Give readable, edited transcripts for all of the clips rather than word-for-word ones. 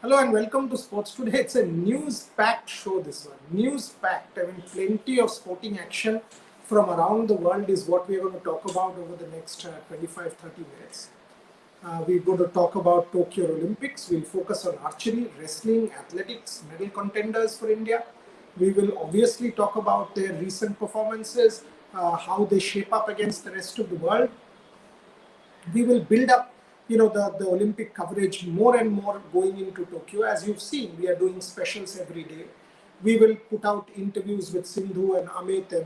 Hello and welcome to Sports Today. It's a news-packed show, this one. News-packed. I mean, plenty of sporting action from around the world is what we're going to talk about over the next 25-30 minutes. We're going to talk about Tokyo Olympics. We'll focus on archery, wrestling, athletics, medal contenders for India. We will obviously talk about their recent performances, how they shape up against the rest of the world. We will build up the Olympic coverage more and more going into Tokyo. As you've seen, we are doing specials every day. We will put out interviews with Sindhu and Amit and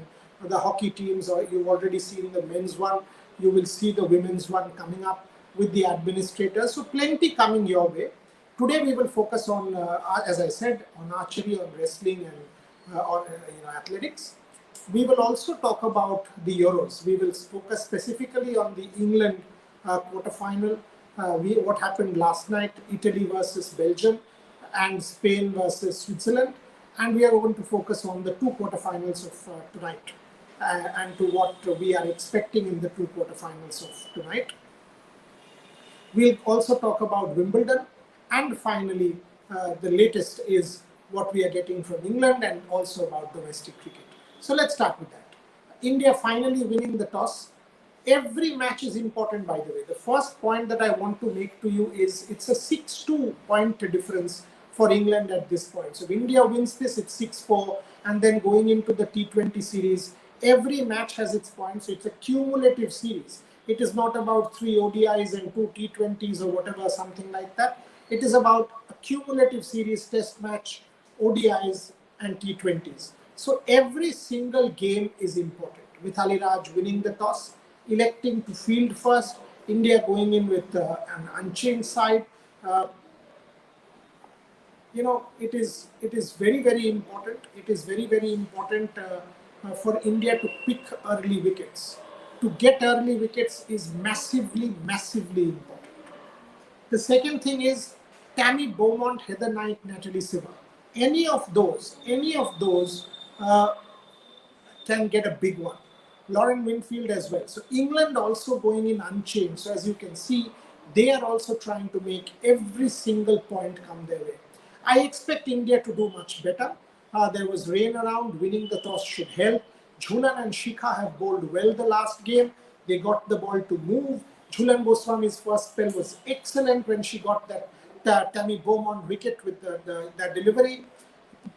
the hockey teams, or you've already seen the men's one. You will see the women's one coming up with the administrators. So plenty coming your way. Today we will focus on, as I said, on archery, on wrestling, and on athletics. We will also talk about the Euros. We will focus specifically on the England quarterfinal. What happened last night, Italy versus Belgium and Spain versus Switzerland. And we are going to focus on the two quarterfinals of tonight and to what we are expecting in the two quarterfinals of tonight. We'll also talk about Wimbledon, and finally, the latest is what we are getting from England and also about domestic cricket. So let's start with that. India finally winning the toss. Every match is important, by the way. The first point that I want to make to you is it's a 6-2 point difference for England at this point. So if India wins this, it's 6-4, and then going into the T20 series, every match has its points. So it's a cumulative series. It is not about 3 ODIs and 2 T20s or whatever, something like that. It is about a cumulative series, test match, ODIs, and T20s. So every single game is important. Mithali Raj winning the toss, electing to field first, India going in with an unchanged side. It is very, very important. It is very, very important for India to pick early wickets. To get early wickets is massively, massively important. The second thing is Tammy Beaumont, Heather Knight, Natalie Siva. Any of those can get a big one. Lauren Winfield as well. So England also going in unchanged. So as you can see, they are also trying to make every single point come their way. I expect India to do much better. There was rain around. Winning the toss should help. Jhulan and Shikha have bowled well the last game. They got the ball to move. Jhulan Goswami's first spell was excellent when she got that Tammy Beaumont wicket with the delivery.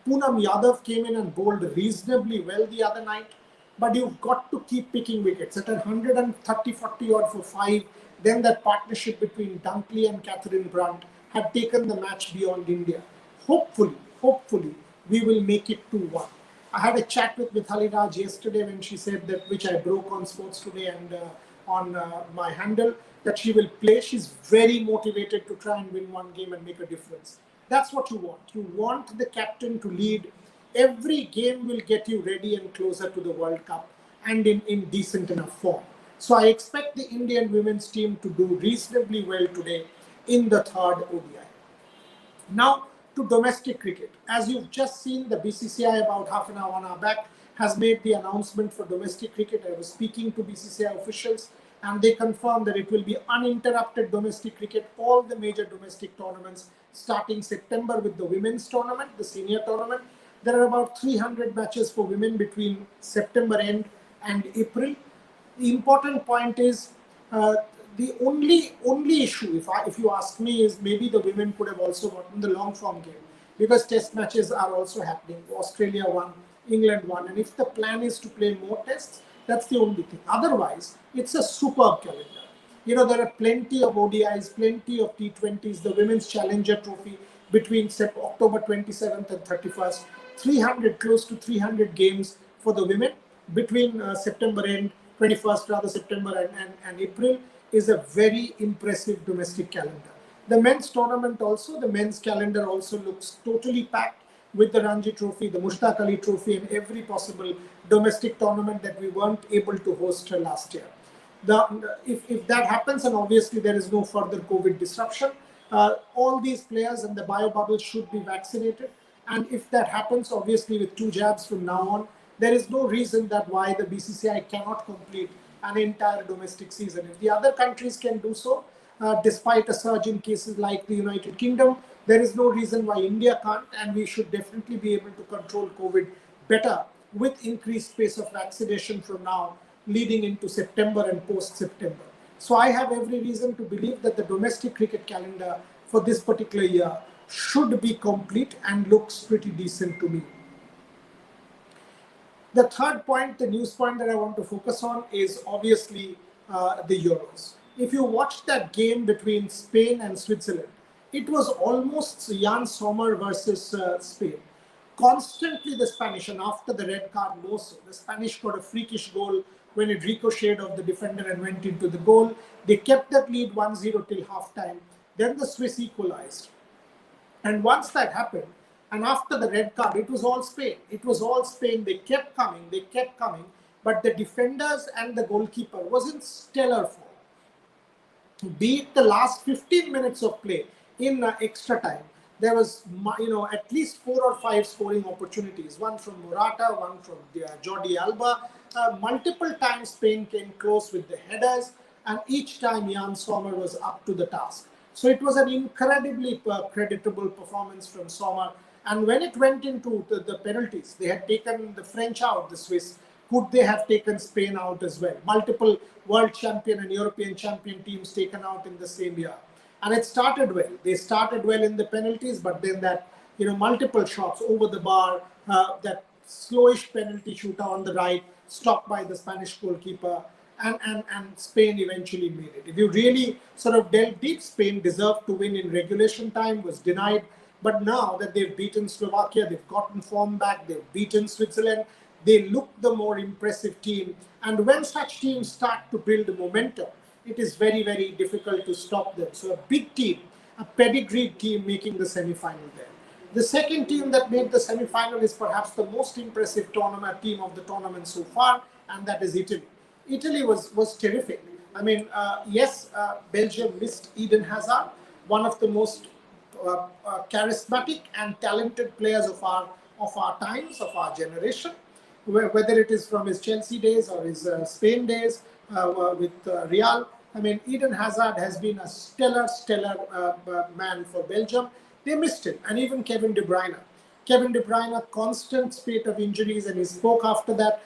Poonam Yadav came in and bowled reasonably well the other night. But you've got to keep picking wickets. At 130-40 odd for 5, then that partnership between Dunkley and Catherine Brunt had taken the match beyond India. Hopefully, we will make it 2-1. I had a chat with Mithali Raj yesterday when she said that, which I broke on Sports Today and on my handle, that she will play. She's very motivated to try and win one game and make a difference. That's what you want. You want the captain to lead. Every game will get you ready and closer to the World Cup and in decent enough form. So I expect the Indian women's team to do reasonably well today in the third ODI. Now to domestic cricket. As you've just seen, the BCCI about half an hour, 1 hour back has made the announcement for domestic cricket. I was speaking to BCCI officials and they confirmed that it will be uninterrupted domestic cricket, all the major domestic tournaments starting September with the women's tournament, the senior tournament. There are about 300 matches for women between September end and April. The important point is the only issue, if you ask me, is maybe the women could have also gotten the long form game because test matches are also happening. Australia won, England won, and if the plan is to play more tests, that's the only thing. Otherwise, it's a superb calendar. There are plenty of ODIs, plenty of T20s, the Women's Challenger Trophy between October 27th and 31st. 300, close to 300 games for the women between September end, 21st rather, September and April is a very impressive domestic calendar. The men's tournament also, the men's calendar also looks totally packed with the Ranji Trophy, the Mushtaq Ali Trophy, and every possible domestic tournament that we weren't able to host last year. If that happens, and obviously there is no further COVID disruption, all these players and the bio bubble should be vaccinated. And if that happens, obviously with 2 jabs from now on, there is no reason that why the BCCI cannot complete an entire domestic season. If the other countries can do so, despite a surge in cases like the United Kingdom. There is no reason why India can't, and we should definitely be able to control COVID better with increased pace of vaccination from now leading into September and post-September. So I have every reason to believe that the domestic cricket calendar for this particular year should be complete and looks pretty decent to me. The third point, the news point that I want to focus on is obviously the Euros. If you watched that game between Spain and Switzerland, it was almost Jan Sommer versus Spain. Constantly the Spanish, and after the red card more so, the Spanish got a freakish goal when it ricocheted off the defender and went into the goal. They kept that lead 1-0 till halftime. Then the Swiss equalized. And once that happened, and after the red card, it was all Spain. It was all Spain. They kept coming. But the defenders and the goalkeeper was in stellar form. Be it the last 15 minutes of play in extra time, there was at least 4 or 5 scoring opportunities. One from Morata, one from Jordi Alba. Multiple times Spain came close with the headers, and each time Jan Sommer was up to the task. So it was an incredibly creditable performance from Sommer. And when it went into the penalties, they had taken the French out, the Swiss. Could they have taken Spain out as well? Multiple world champion and European champion teams taken out in the same year. And it started well. They started well in the penalties, but then that, multiple shots over the bar, that slowish penalty shooter on the right, stopped by the Spanish goalkeeper, and Spain eventually made it. If you really sort of delve deep, Spain deserved to win in regulation time, was denied. But now that they've beaten Slovakia, they've gotten form back, they've beaten Switzerland, they look the more impressive team. And when such teams start to build momentum, it is very, very difficult to stop them. So a big team, a pedigreed team making the semi-final there. The second team that made the semi-final is perhaps the most impressive team of the tournament so far, and that is Italy. Italy was terrific. I mean, yes, Belgium missed Eden Hazard, one of the most charismatic and talented players of our times, of our generation, whether it is from his Chelsea days or his Spain days with Real. I mean, Eden Hazard has been a stellar man for Belgium. They missed him, and even Kevin De Bruyne. Kevin De Bruyne, constant spate of injuries, and he spoke after that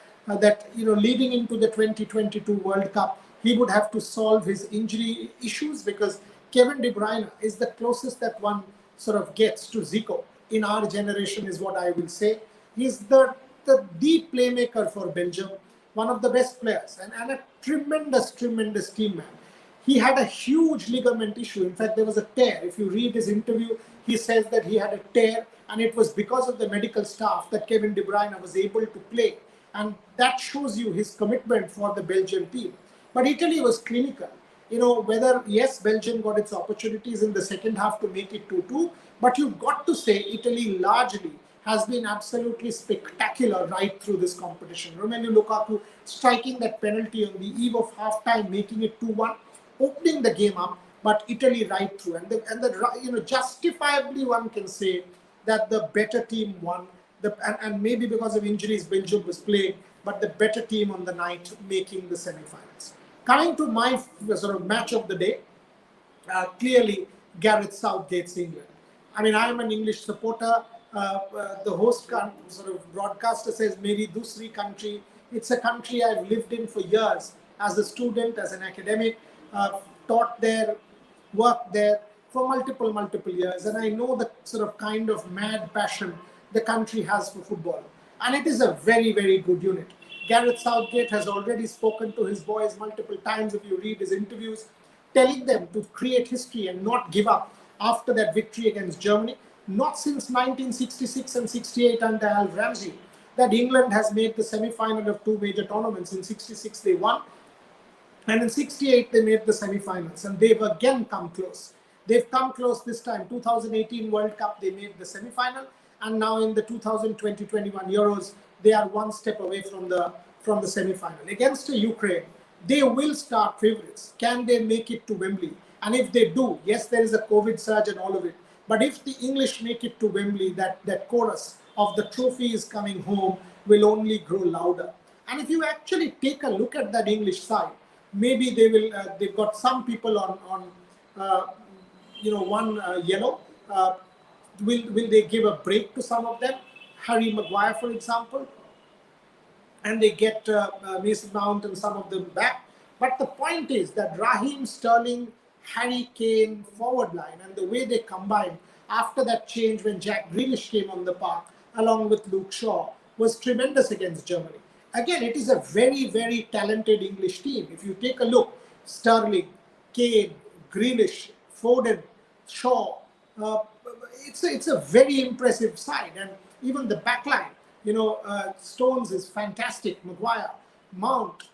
leading into the 2022 World Cup, he would have to solve his injury issues, because Kevin De Bruyne is the closest that one sort of gets to Zico in our generation, is what I will say. He's the playmaker for Belgium, one of the best players, and a tremendous team man. He had a huge ligament issue. In fact, there was a tear. If you read his interview, he says that he had a tear, and it was because of the medical staff that Kevin De Bruyne was able to play. And that shows you his commitment for the Belgian team. But Italy was clinical. Whether, yes, Belgium got its opportunities in the second half to make it 2-2, but you've got to say Italy largely has been absolutely spectacular right through this competition. Romelu Lukaku striking that penalty on the eve of halftime, making it 2-1, opening the game up, but Italy right through. And justifiably one can say that the better team won. And maybe because of injuries, Belgium was playing, but the better team on the night making the semi-finals. Coming to my sort of match of the day, clearly Gareth Southgate's England. I mean, I am an English supporter. The host sort of broadcaster says, "Meri dusri country." It's a country I've lived in for years as a student, as an academic, taught there, worked there for multiple years, and I know the sort of kind of mad passion the country has for football. And it is a very, very good unit. Gareth Southgate has already spoken to his boys multiple times, if you read his interviews, telling them to create history and not give up after that victory against Germany. Not since 1966 and 68 under Al Ramsey that England has made the semi-final of 2 major tournaments. In 66 they won, and in 68 they made the semi-finals, and they've again come close. They've come close this time. 2018 World Cup, they made the semi-final, and now in the 2020-21 Euros, they are one step away from the semi-final. Against Ukraine, they will start favourites. Can they make it to Wembley? And if they do, yes, there is a COVID surge and all of it, but if the English make it to Wembley, that chorus of the trophy is coming home will only grow louder. And if you actually take a look at that English side, maybe they will. They've got some people on uh, one yellow. Will they give a break to some of them? Harry Maguire, for example, and they get Mason Mount and some of them back. But the point is that Raheem Sterling, Harry Kane forward line, and the way they combined after that change when Jack Grealish came on the park along with Luke Shaw was tremendous against Germany. Again, it is a very, very talented English team. If you take a look, Sterling, Kane, Grealish, Foden, Shaw, uh, it's a very impressive side. And even the back line, Stones is fantastic, Maguire, Mount,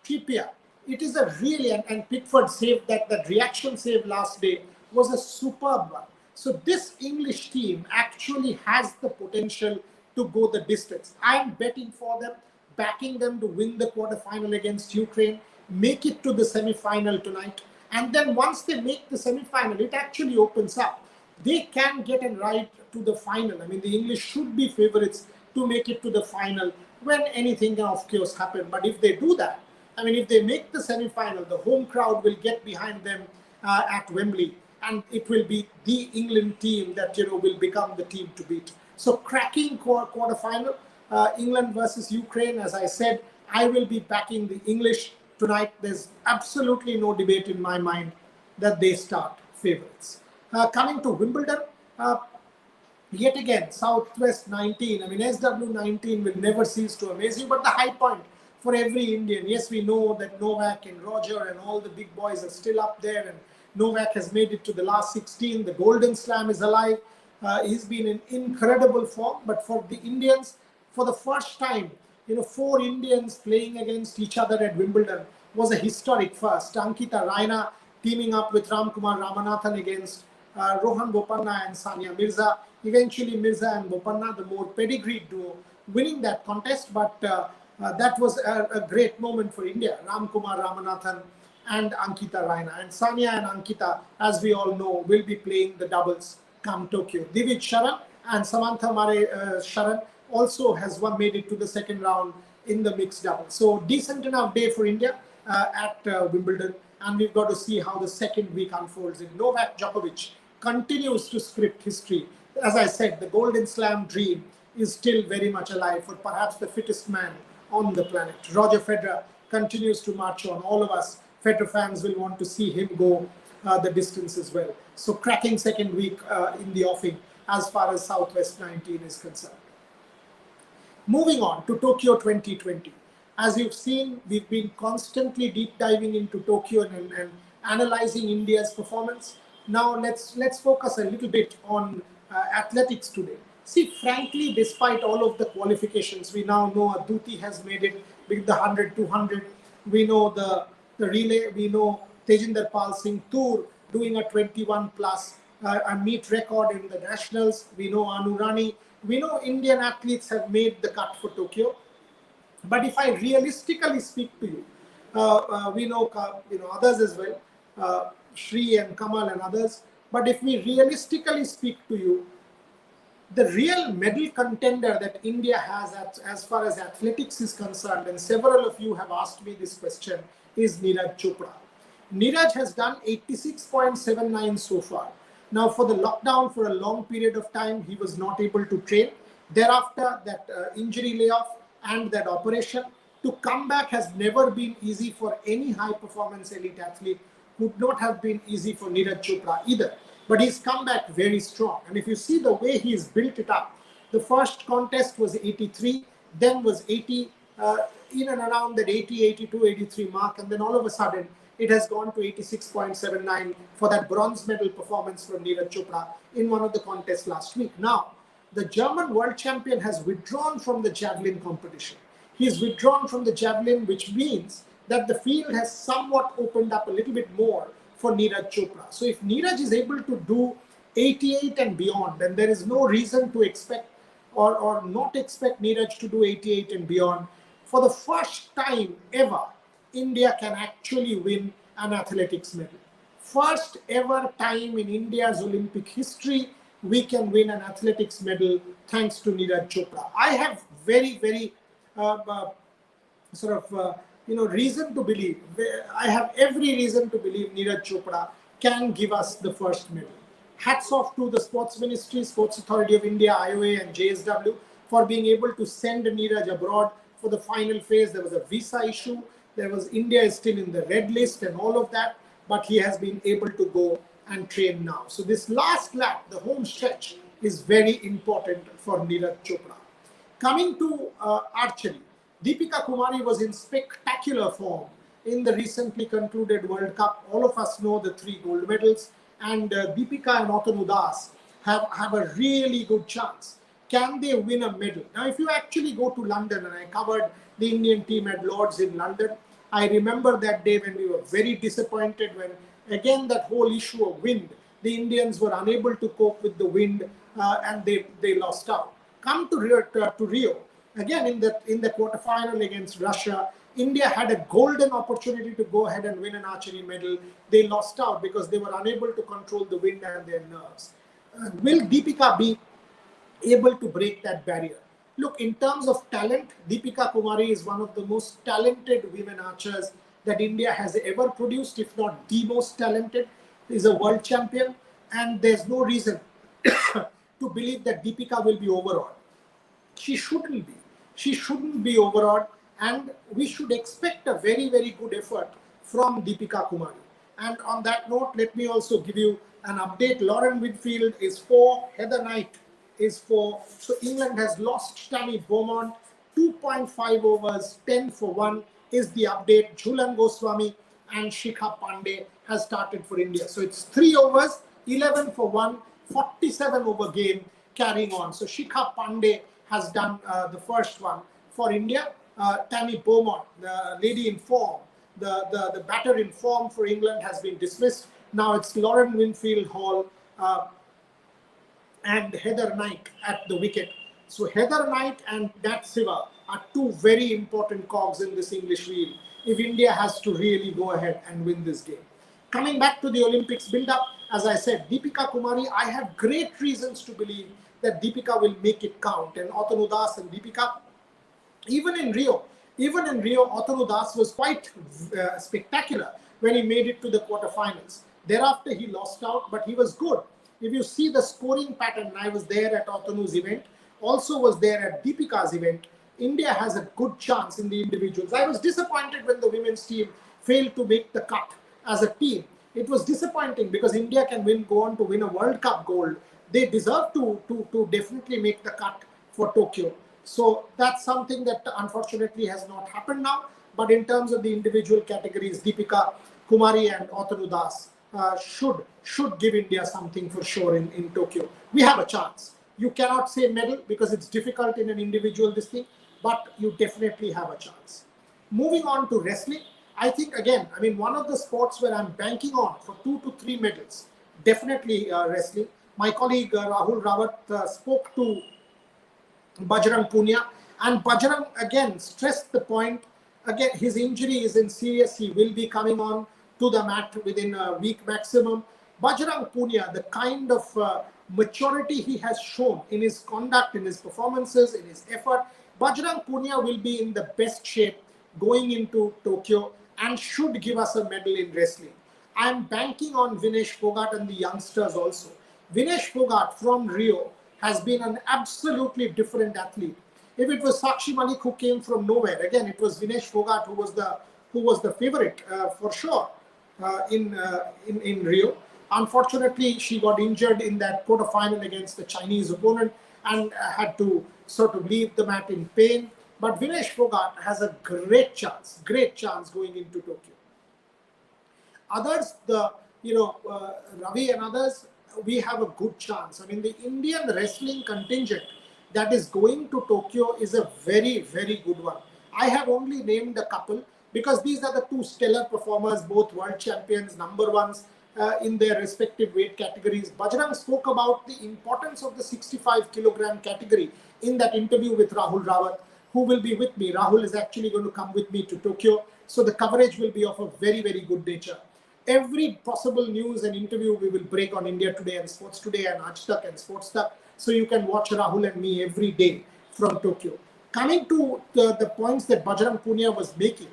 Trippier. It is a really, and Pickford saved that reaction save last day was a superb one. So this English team actually has the potential to go the distance. I'm betting for them, backing them to win the quarterfinal against Ukraine, make it to the semi-final tonight. And then once they make the semi-final, it actually opens up. They can get a ride to the final. I mean, the English should be favorites to make it to the final when anything can, of course, happen. But if they do that, I mean, if they make the semi-final, the home crowd will get behind them at Wembley, and it will be the England team that will become the team to beat. So, cracking quarterfinal, England versus Ukraine. As I said, I will be backing the English tonight. There's absolutely no debate in my mind that they start favorites. Coming to Wimbledon, yet again, Southwest 19. I mean, SW19 will never cease to amaze you, but the high point for every Indian. Yes, we know that Novak and Roger and all the big boys are still up there, and Novak has made it to the last 16. The Golden Slam is alive. He's been in incredible form, but for the Indians, for the first time, 4 Indians playing against each other at Wimbledon was a historic first. Ankita Raina teaming up with Ramkumar Ramanathan against Rohan Bopanna and Sania Mirza. Eventually, Mirza and Bopanna, the more pedigreed duo, winning that contest. But that was a great moment for India. Ramkumar Ramanathan and Ankita Raina. And Sania and Ankita, as we all know, will be playing the doubles come Tokyo. Divij Sharan and Samantha Mare Sharan also has made it to the second round in the mixed double. So decent enough day for India at Wimbledon. And we've got to see how the second week unfolds. And Novak Djokovic continues to script history. As I said, the Golden Slam dream is still very much alive for perhaps the fittest man on the planet. Roger Federer continues to march on. All of us Federer fans will want to see him go the distance as well. So cracking second week in the offing as far as Southwest 19 is concerned. Moving on to Tokyo 2020. As you've seen, we've been constantly deep diving into Tokyo and analyzing India's performance. Now let's focus a little bit on athletics today. See, frankly, despite all of the qualifications, we now know Aditi has made it with the 100, 200. We know the relay. We know Tejinder Pal Singh Toor doing a 21 plus a meet record in the nationals. We know Anu Rani. We know Indian athletes have made the cut for Tokyo. But if I realistically speak to you, we know others as well, Shri and Kamal and others. But if we realistically speak to you, the real medal contender that India has as far as athletics is concerned, and several of you have asked me this question, is Neeraj Chopra. Neeraj has done 86.79 so far. Now, for the lockdown, for a long period of time, he was not able to train. Thereafter, that injury layoff and that operation, to come back has never been easy for any high-performance elite athlete. Would not have been easy for Neeraj Chopra either. But he's come back very strong. And if you see the way he's built it up, the first contest was 83, then was 80, in and around that 80, 82, 83 mark. And then all of a sudden, it has gone to 86.79 for that bronze medal performance from Neeraj Chopra in one of the contests last week. Now, the German world champion has withdrawn from the javelin competition. He's withdrawn from the javelin, which means that the field has somewhat opened up a little bit more for Neeraj Chopra. So if Neeraj is able to do 88 and beyond, then there is no reason to expect or not expect Neeraj to do 88 and beyond. For the first time ever, India can actually win an athletics medal. First ever time in India's Olympic history, we can win an athletics medal thanks to Neeraj Chopra. I have very, very reason to believe. I have every reason to believe Neeraj Chopra can give us the first medal. Hats off to the Sports Ministry, Sports Authority of India, IOA and JSW for being able to send Neeraj abroad for the final phase. There was a visa issue. India is still in the red list and all of that, but he has been able to go and train now. So this last lap, the home stretch, is very important for Neeraj Chopra. Coming to archery, Deepika Kumari was in spectacular form in the recently concluded World Cup. All of us know the 3 gold medals, and Deepika and Otanu Das have a really good chance. Can they win a medal? Now, if you actually go to London, and I covered the Indian team at Lord's in London, I remember that day when we were very disappointed when, again, that whole issue of wind, the Indians were unable to cope with the wind and they lost out. Come to Rio, again in the quarterfinal against Russia, India had a golden opportunity to go ahead and win an archery medal. They lost out because they were unable to control the wind and their nerves. Will Deepika be able to break that barrier? Look, in terms of talent, Deepika Kumari is one of the most talented women archers that India has ever produced, if not the most talented. Is a world champion, and there's no reason to believe that Deepika will be overawed. She shouldn't be. She shouldn't be overawed, and we should expect a very, very good effort from Deepika Kumari. And on that note, let me also give you an update. Lauren Whitfield is 4, Heather Knight is 4. So England has lost Tammy Beaumont, 2.5 overs, 10 for 1 is the update. Jhulan Goswami and Shikha Pandey has started for India. So it's 3 overs, 11 for 1, 47 over game carrying on. So Shikha Pandey has done the first one for India. Tammy Beaumont, the lady in form, the batter in form for England has been dismissed. Now it's Lauren Winfield Hall and Heather Knight at the wicket. So Heather Knight and Nat Siva are 2 very important cogs in this English wheel if India has to really go ahead and win this game. Coming back to the Olympics build-up, as I said, Deepika Kumari, I have great reasons to believe that Deepika will make it count. And Otanu Das and Deepika, even in Rio, Otanu Das was quite spectacular when he made it to the quarterfinals. Thereafter, he lost out, but he was good. If you see the scoring pattern, I was there at Otanu's event, also was there at Deepika's event. India has a good chance in the individuals. I was disappointed when the women's team failed to make the cut as a team. It was disappointing because India can go on to win a World Cup gold. They deserve to definitely make the cut for Tokyo. So that's something that unfortunately has not happened now. But in terms of the individual categories, Deepika Kumari and Otanu Das should give India something for sure in Tokyo. We have a chance. You cannot say medal because it's difficult in an individual thing, but you definitely have a chance. Moving on to wrestling, I think again, one of the sports where I'm banking on for 2 to 3 medals, definitely wrestling. My colleague Rahul Rawat spoke to Bajrang Punia, and Bajrang again stressed the point. Again, his injury isn't serious. He will be coming on to the mat within a week maximum. Bajrang Punia, the kind of maturity he has shown in his conduct, in his performances, in his effort, Bajrang Punia will be in the best shape going into Tokyo and should give us a medal in wrestling. I'm banking on Vinesh Phogat and the youngsters also. Vinesh Phogat from Rio has been an absolutely different athlete. If it was Sakshi Malik who came from nowhere, again, it was Vinesh Phogat who was the favorite for sure in Rio. Unfortunately, she got injured in that quarterfinal against the Chinese opponent and had to sort of leave the mat in pain. But Vinesh Phogat has a great chance going into Tokyo. Others, Ravi and others, we have a good chance. The Indian wrestling contingent that is going to Tokyo is a very, very good one. I have only named a couple because these are the 2 stellar performers, both world champions, number ones in their respective weight categories. Bajrang spoke about the importance of the 65 kilogram category in that interview with Rahul Rawat, who will be with me. Rahul is actually going to come with me to Tokyo. So the coverage will be of a very, very good nature. Every possible news and interview we will break on India Today and Sports Today and Aaj Tak and Sports Tak. So you can watch Rahul and me every day from Tokyo. Coming to the points that Bajrang Punia was making,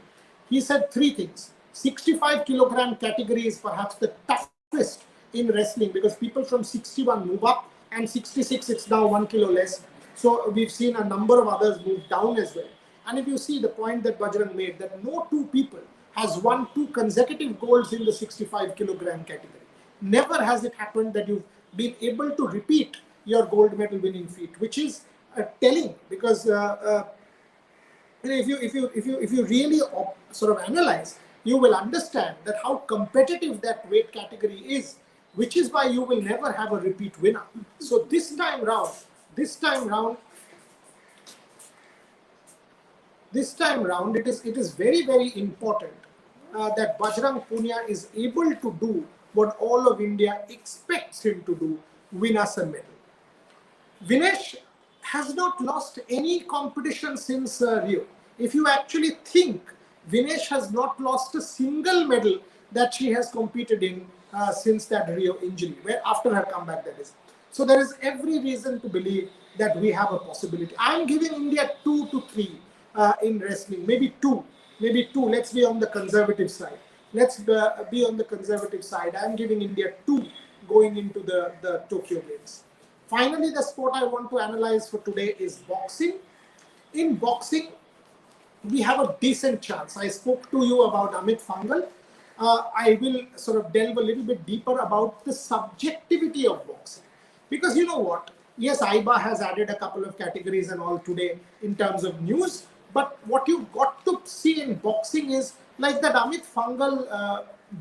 he said 3 things. 65 kilogram category is perhaps the toughest twist in wrestling because people from 61 move up and 66 it's now 1 kilo less. So we've seen a number of others move down as well. And if you see the point that Bajrang made, that no two people has won 2 consecutive golds in the 65 kilogram category. Never has it happened that you've been able to repeat your gold medal winning feat, which is telling because if you really sort of analyze, you will understand that how competitive that weight category is, which is why you will never have a repeat winner. So this time round, it is very, very important that Bajrang Punia is able to do what all of India expects him to do, win us a medal. Vinesh has not lost any competition since Rio. If you actually think, Vinesh has not lost a single medal that she has competed in since that Rio injury, where after her comeback that is. So there is every reason to believe that we have a possibility. I'm giving India 2 to 3 in wrestling, maybe two. Let's be on the conservative side. I'm giving India 2 going into the Tokyo Games. Finally, the sport I want to analyze for today is boxing. In boxing, we have a decent chance. I spoke to you about Amit Fangal. I will sort of delve a little bit deeper about the subjectivity of boxing. Because you know what? Yes, IBA has added a couple of categories and all today in terms of news. But what you've got to see in boxing is like that Amit Fangal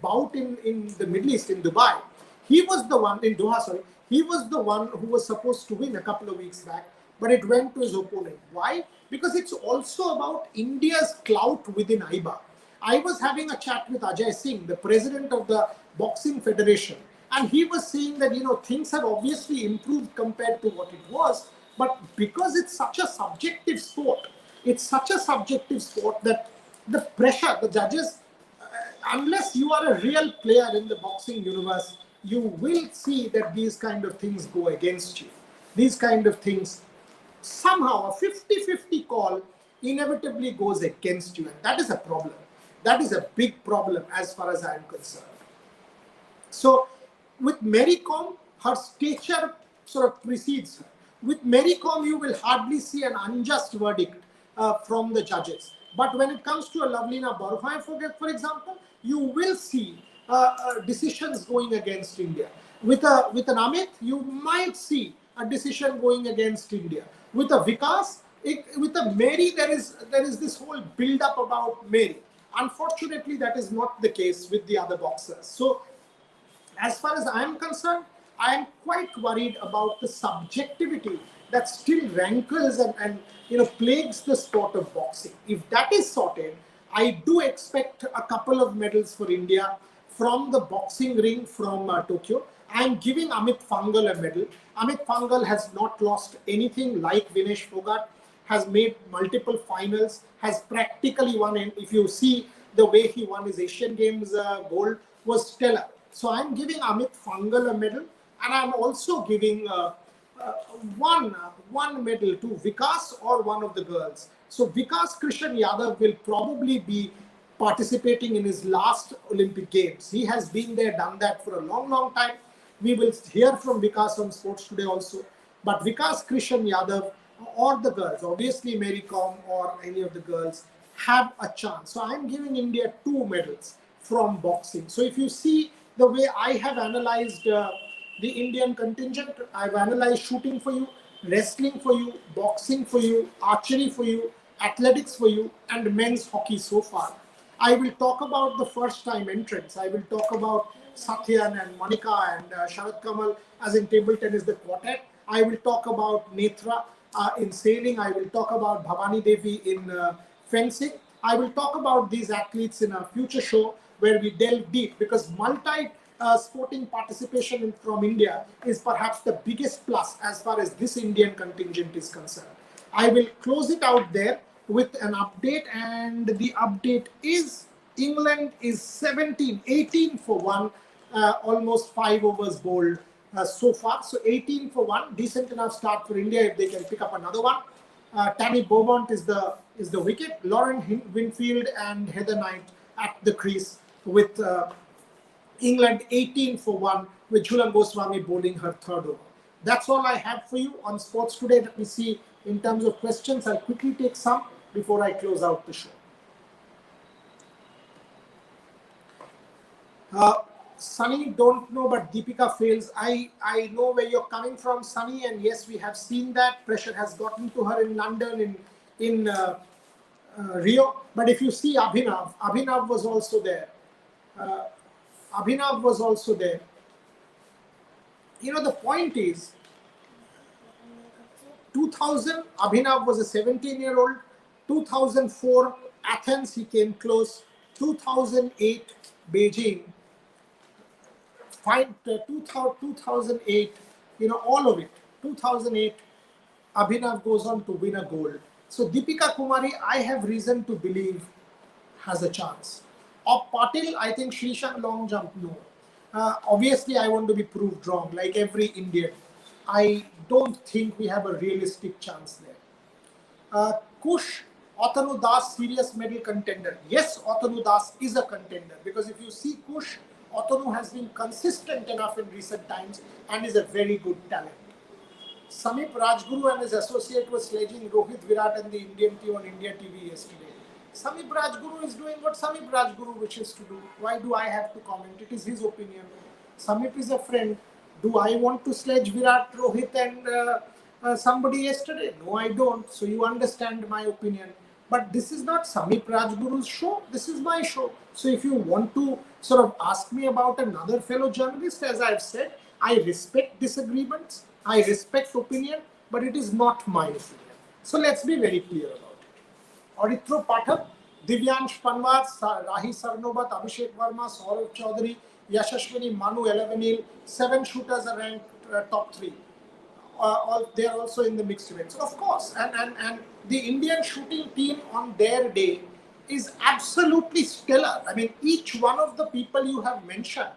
bout in the Middle East, in Dubai. He was the one, in Doha, sorry. He was the one who was supposed to win a couple of weeks back, but it went to his opponent. Why? Because it's also about India's clout within IBA. I was having a chat with Ajay Singh, the president of the Boxing Federation, and he was saying that, things have obviously improved compared to what it was, but because it's such a subjective sport, that the pressure, the judges, unless you are a real player in the boxing universe, you will see that these kind of things go against you. These kind of things, somehow a 50-50 call inevitably goes against you. And that is a problem. That is a big problem as far as I am concerned. So with Mary Kom, her stature sort of precedes her. With Mary Kom, you will hardly see an unjust verdict from the judges. But when it comes to a Lavlina Borgohain, for example, you will see decisions going against India. With an Amit, you might see a decision going against India. With a Vikas, with a Mary, there is this whole build-up about Mary. Unfortunately, that is not the case with the other boxers. So, as far as I am concerned, I am quite worried about the subjectivity that still rankles and plagues the sport of boxing. If that is sorted, I do expect a couple of medals for India from the boxing ring from Tokyo. I am giving Amit Fangal a medal. Amit Fangal has not lost anything like Vinesh Fogart, has made multiple finals, has practically won. And if you see the way he won his Asian Games gold, was stellar. So I'm giving Amit Fangal a medal, and I'm also giving one medal to Vikas or one of the girls. So Vikas Krishan Yadav will probably be participating in his last Olympic Games. He has been there, done that for a long, long time. We will hear from Vikas on Sports Today also. But Vikas Krishan Yadav or the girls, obviously Mary Kom or any of the girls, have a chance. So I'm giving India 2 medals from boxing. So if you see the way I have analyzed the Indian contingent, I've analyzed shooting for you, wrestling for you, boxing for you, archery for you, athletics for you, and men's hockey so far. I will talk about the first-time entrants. I will talk about Satyan and Monica and Sharad Kamal as in table tennis, the quartet. I will talk about Netra in sailing. I will talk about Bhavani Devi in fencing. I will talk about these athletes in a future show where we delve deep, because sporting participation from India is perhaps the biggest plus as far as this Indian contingent is concerned. I will close it out there with an update, and the update is England is 18 for 1, almost 5 overs bowled so far. So 18 for 1, decent enough start for India if they can pick up another one. Tammy Beaumont is the wicket. Lauren Winfield and Heather Knight at the crease with England 18 for 1 with Jhulan Goswami bowling her third over. That's all I have for you on sports today. Let me see in terms of questions. I'll quickly take some before I close out the show. Sunny, don't know, but Deepika fails. I know where you're coming from, Sunny, and yes, we have seen that pressure has gotten to her in London, in Rio. But if you see Abhinav was also there. Abhinav was also there. You know, the point is, 2000, Abhinav was a 17-year-old. 2004, Athens, he came close. 2008, Beijing. 2008, you know, all of it. 2008, Abhinav goes on to win a gold. So Deepika Kumari, I have reason to believe, has a chance. Of Patil, I think Srishan long jump, no. Obviously, I want to be proved wrong, like every Indian. I don't think we have a realistic chance there. Kush, Otanu Das, serious medal contender. Yes, Otanu Das is a contender, because if you see Kush, Otanu has been consistent enough in recent times and is a very good talent. Samip Rajguru and his associate was sledging Rohit Virat and the Indian team on India TV yesterday. Samip Rajguru is doing what Samip Rajguru wishes to do. Why do I have to comment? It is his opinion. Samip is a friend. Do I want to sledge Virat, Rohit and somebody yesterday? No, I don't. So you understand my opinion. But this is not Samip Rajguru's show. This is my show. So if you want to sort of ask me about another fellow journalist, as I've said, I respect disagreements. I respect opinion, but it is not my opinion. So let's be very clear about it. Auditro Pathak, Divyansh Panwar, Rahi Sarnobat, Abhishek Verma, Saurav Chaudhary, Yashashwini, Manu 11, 7 shooters are ranked top 3. They are also in the mixed events, of course. And the Indian shooting team on their day is absolutely stellar. I mean, each one of the people you have mentioned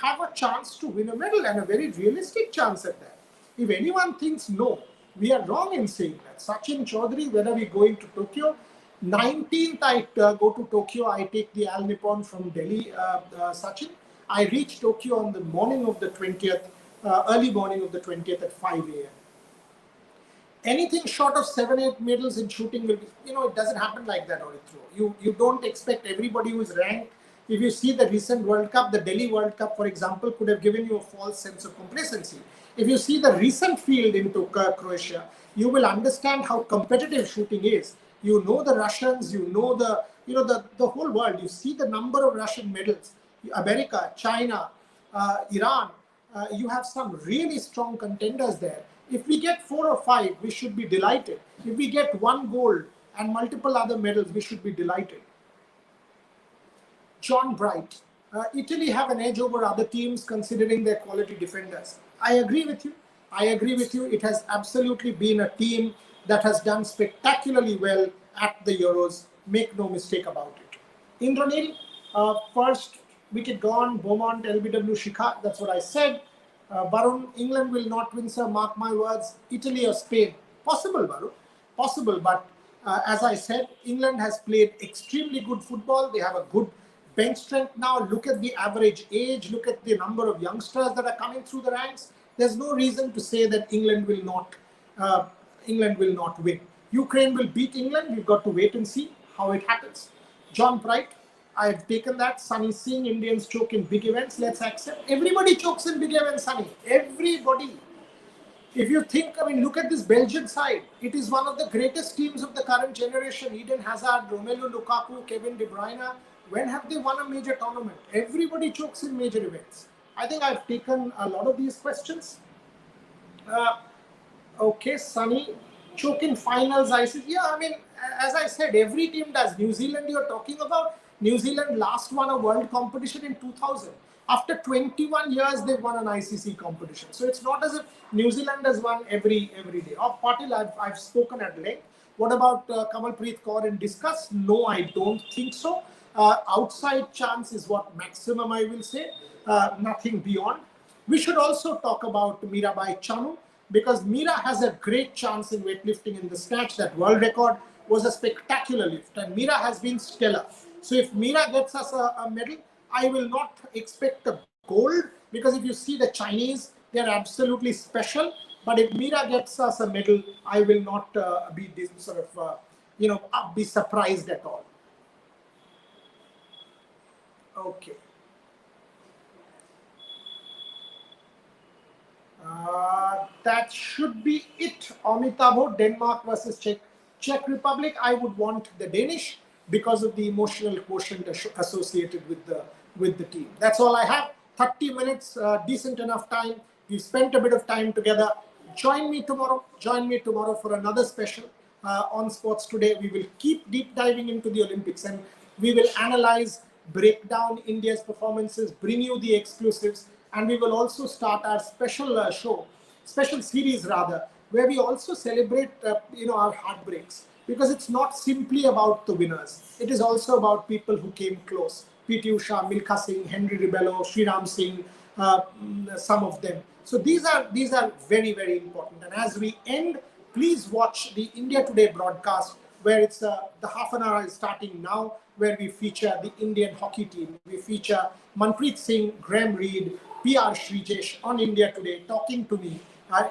have a chance to win a medal, and a very realistic chance at that. If anyone thinks no, we are wrong in saying that. Sachin Chaudhary, when are we going to Tokyo? 19th, I go to Tokyo. I take the Al Nippon from Delhi, Sachin. I reach Tokyo on the morning of the 20th, early morning of the 20th at 5 a.m. Anything short of 7-8 medals in shooting will be, you know, it doesn't happen like that, Auditro. You don't expect everybody who is ranked. If you see the recent World Cup, the Delhi World Cup, for example, could have given you a false sense of complacency. If you see the recent field in Croatia, you will understand how competitive shooting is. You know the Russians, you know the whole world. You see the number of Russian medals. America, China, Iran. You have some really strong contenders there. If we get 4 or 5, we should be delighted. If we get 1 gold and multiple other medals, we should be delighted. John Bright, Italy have an edge over other teams considering their quality defenders. I agree with you. It has absolutely been a team that has done spectacularly well at the Euros. Make no mistake about it. Indranil, first wicket gone, Beaumont, LBW, Shikha. That's what I said. Varun, England will not win, sir. Mark my words. Italy or Spain. Possible, Varun. Possible, but as I said, England has played extremely good football. They have a good bench strength now. Look at the average age. Look at the number of youngsters that are coming through the ranks. There's no reason to say that England will not win. Ukraine will beat England. We've got to wait and see how it happens. John Bright, I've taken that. Sunny, seeing Indians choke in big events. Let's accept. Everybody chokes in big events, Sunny. Everybody. If you think, I mean, look at this Belgian side. It is one of the greatest teams of the current generation. Eden Hazard, Romelu Lukaku, Kevin De Bruyne. When have they won a major tournament? Everybody chokes in major events. I think I've taken a lot of these questions. Okay, Sunny. Choke in finals, I said. Yeah, I mean, as I said, every team does. New Zealand you're talking about. New Zealand last won a world competition in 2000. After 21 years, they've won an ICC competition. So it's not as if New Zealand has won every day. Of Patil, I've spoken at length. What about Kamalpreet Kaur in discus? No, I don't think so. Outside chance is what maximum I will say. Nothing beyond. We should also talk about Mirabai Chanu, because Mira has a great chance in weightlifting in the snatch. That world record was a spectacular lift, and Mira has been stellar. So if Mira gets us a medal, I will not expect a gold, because if you see the Chinese, they are absolutely special. But if Mira gets us a medal, I will not be be surprised at all. Okay. That should be it. Amitabh, Denmark versus Czech Republic. I would want the Danish because of the emotional quotient associated with the team. That's all I have. 30 minutes, decent enough time. We spent a bit of time together. Join me tomorrow. Join me tomorrow for another special on Sports Today. We will keep deep diving into the Olympics, and we will analyze, break down India's performances, bring you the exclusives, and we will also start our special series rather, where we also celebrate our heartbreaks, because it's not simply about the winners. It is also about people who came close. PT Usha, Milkha Singh, Henry Ribello, Sriram Singh, some of them. So these are very, very important. And as we end, please watch the India Today broadcast, where it's the half an hour is starting now, where we feature the Indian hockey team. We feature Manpreet Singh, Graham Reed, PR Shrijesh on India Today, talking to me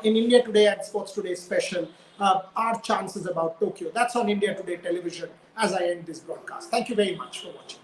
in India Today and Sports Today special, our chances about Tokyo. That's on India Today television as I end this broadcast. Thank you very much for watching.